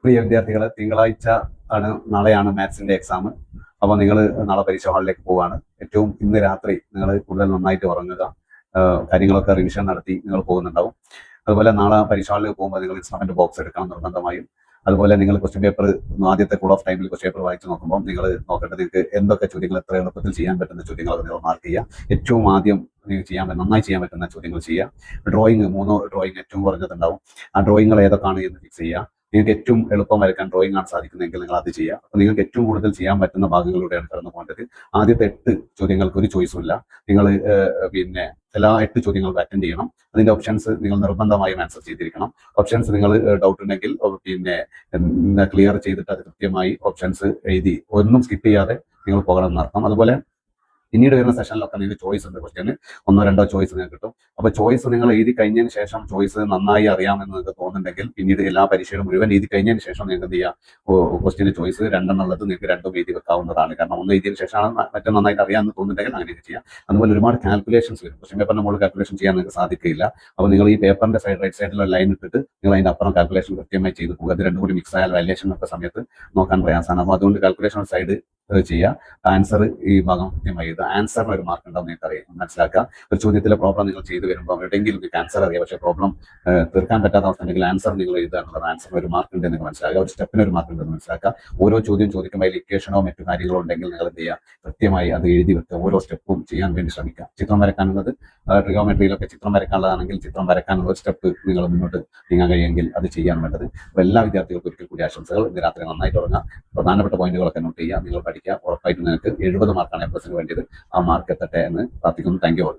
പ്രിയ വിദ്യാർത്ഥികളെ, തിങ്കളാഴ്ച നാളെയാണ് മാത്സിന്റെ എക്സാം. അപ്പോൾ നിങ്ങൾ നാളെ പരീക്ഷ ഹാളിലേക്ക് പോവാണ്. ഏറ്റവും ഇന്ന് രാത്രി നിങ്ങൾ കൂടുതൽ നന്നായിട്ട് ഉറങ്ങുക. കാര്യങ്ങളൊക്കെ റിവിഷൻ നടത്തി നിങ്ങൾ പോകുന്നുണ്ടാവും. അതുപോലെ നാളെ പരീക്ഷ ഹാളിലേക്ക് പോകുമ്പോൾ നിങ്ങൾ ഇൻസ്ട്രുമെന്റ് ബോക്സ് എടുക്കണം നിർബന്ധമായും. അതുപോലെ നിങ്ങൾ ക്വസ്റ്റ്യൻ പേപ്പർ ആദ്യത്തെ കൂൾ ഓഫ് ടൈമിൽ ക്വസ്റ്റ്യൻ പേപ്പർ വായിച്ച് നോക്കുമ്പോൾ നിങ്ങൾ നോക്കേണ്ടത് നിങ്ങൾക്ക് എന്തൊക്കെ ചോദ്യങ്ങൾ എത്ര എളുപ്പത്തിൽ ചെയ്യാൻ പറ്റുന്ന ചോദ്യങ്ങളൊക്കെ നിങ്ങൾ മാർക്ക് ചെയ്യുക. ഏറ്റവും ആദ്യം നിങ്ങൾക്ക് നന്നായി ചെയ്യാൻ പറ്റുന്ന ചോദ്യങ്ങൾ ചെയ്യുക. ഡ്രോയിങ് 3 ഡ്രോയിങ് ഏറ്റവും കുറഞ്ഞതുണ്ടാവും. ആ ഡ്രോയിങ്ങൾ ഏതൊക്കെയാണ് എന്ന് ഫിക്സ് ചെയ്യുക. നിങ്ങൾക്ക് ഏറ്റവും എളുപ്പം വരയ്ക്കാൻ ഡ്രോയിങ് ആണ് സാധിക്കുന്നതെങ്കിൽ നിങ്ങൾ അത് ചെയ്യുക. അപ്പോൾ നിങ്ങൾക്ക് ഏറ്റവും കൂടുതൽ ചെയ്യാൻ പറ്റുന്ന ഭാഗങ്ങളിലൂടെയാണ് കടന്നു പോകേണ്ടത്. ആദ്യത്തെ 8 ചോദ്യങ്ങൾക്ക് ഒരു ചോയ്സും ഇല്ല. നിങ്ങൾ എല്ലാ 8 ചോദ്യങ്ങളും അറ്റൻഡ് ചെയ്യണം. അതിന്റെ ഓപ്ഷൻസ് നിങ്ങൾ നിർബന്ധമായും ആൻസർ ചെയ്തിരിക്കണം. ഓപ്ഷൻസ് നിങ്ങൾ ഡൗട്ട് ഉണ്ടെങ്കിൽ ക്ലിയർ ചെയ്തിട്ട് അത് കൃത്യമായി ഓപ്ഷൻസ് എഴുതി ഒന്നും സ്കിപ്പ് ചെയ്യാതെ നിങ്ങൾ പോകണം എന്നർത്ഥം. അതുപോലെ പിന്നീട് വരുന്ന സെഷനിലൊക്കെ നിങ്ങൾക്ക് ചോയ്സ് ഉണ്ട്. ക്വസ്റ്റ്യന് 1-2 ചോയ്സ് നിങ്ങൾക്ക് കിട്ടും. അപ്പോൾ ചോയ്സ് നിങ്ങൾ എഴുതി കഴിഞ്ഞതിന് ശേഷം ചോയ്സ് നന്നായി അറിയാമെന്ന് നിങ്ങൾക്ക് തോന്നുന്നുണ്ടെങ്കിൽ പിന്നീട് എല്ലാ പരീക്ഷകളും മുഴുവൻ എഴുതി കഴിഞ്ഞതിന് ശേഷം നിങ്ങൾക്ക് എന്ത് ചെയ്യാം, ക്വസ്റ്റ്യന് ചോയ്സ് 2 എന്നുള്ളത് നിങ്ങൾക്ക് 2 എഴുതി വെക്കാവുന്നതാണ്. കാരണം 1 എഴുതിയതിന് ശേഷമാണ് മറ്റേ നന്നായിട്ട് അറിയാമെന്ന് തോന്നുന്നുണ്ടെങ്കിൽ അങ്ങനെ ചെയ്യാം. അതുപോലെ ഒരുപാട് കാൽക്കുലേഷൻസ് വരും. ക്വസ്റ്റ്യൻ പേപ്പറിന്റെ മുകളിൽ കാൽക്കുലേഷൻ ചെയ്യാൻ നിങ്ങൾക്ക് സാധിക്കില്ല. അപ്പോൾ നിങ്ങൾ ഈ പേപ്പറിന്റെ റൈറ്റ് സൈഡിലുള്ള ലൈൻ ഇട്ടിട്ട് നിങ്ങൾ അതിന്റെ അപ്പുറം കാൽക്കുലേഷൻ കൃത്യമായി ചെയ്ത് പോകുക. അത് രണ്ടും കൂടി മിക്സ് ആയാൽ വാല്യുവേഷൻ ഒക്കെ സമയത്ത് നോക്കാൻ പ്രയാസമാണ്. അപ്പോൾ അതുകൊണ്ട് കാൽക്കുലേഷൻ സൈഡ് ചെയ്യുക. ആൻസർ ഈ ഭാഗം കൃത്യമായി എഴുതുക. ആൻസറിന് ഒരു മാർക്ക് ഉണ്ടാവും നിങ്ങൾക്ക് അറിയാം, മനസ്സിലാക്കുക. ഒരു ചോദ്യത്തിലെ പ്രോബ്ലം നിങ്ങൾ ചെയ്തു വരുമ്പോൾ എവിടെയെങ്കിലും നിങ്ങൾക്ക് ആൻസർ അറിയാം, പക്ഷേ പ്രോബ്ലം തീർക്കാൻ പറ്റാത്ത അവസ്ഥ ഉണ്ടെങ്കിൽ ആൻസർ നിങ്ങൾ എഴുതുക എന്നുള്ളത്. ആൻസറിന് ഒരു മാർക്ക് ഉണ്ട് എന്ന് മനസ്സിലാക്കുക. ഒരു സ്റ്റെപ്പിന് ഒരു മാർക്ക് ഉണ്ടെന്ന് മനസ്സിലാക്കുക. ഓരോ ചോദ്യം ചോദിക്കുമ്പോൾ അതിൽ ഇക്വേഷനോ മറ്റു കാര്യങ്ങളോ ഉണ്ടെങ്കിൽ നിങ്ങൾ എന്ത് ചെയ്യുക, കൃത്യമായി അത് എഴുതി വെക്കുക. ഓരോ സ്റ്റെപ്പും ചെയ്യാൻ വേണ്ടി ശ്രമിക്കുക. ചിത്രം വരയ്ക്കാനുള്ളത് ട്രിഗോമെട്രിയിലൊക്കെ ചിത്രം വരയ്ക്കാനുള്ളതാണെങ്കിൽ ചിത്രം വരയ്ക്കാനുള്ള സ്റ്റെപ്പ് നിങ്ങൾ മുന്നോട്ട് നീങ്ങാൻ കഴിയുമെങ്കിൽ അത് ചെയ്യാൻ വേണ്ടത്. അപ്പോൾ എല്ലാ വിദ്യാർത്ഥികൾക്കും ഒരിക്കൽ കൂടി ആശംസകൾ. ഇന്ന് രാത്രി നന്നായിട്ട് ഉറങ്ങുക. പ്രധാനപ്പെട്ട പോയിന്റുകളൊക്കെ നോട്ട് ചെയ്യുക. നിങ്ങൾ പഠിക്കുക. ഉറപ്പായിട്ടും നിങ്ങൾക്ക് 70 മാർക്കാണ് A+ വേണ്ടിയത്. ആ മാർക്ക് എത്തട്ടെ എന്ന് പ്രാർത്ഥിക്കുന്നു. Thank you all.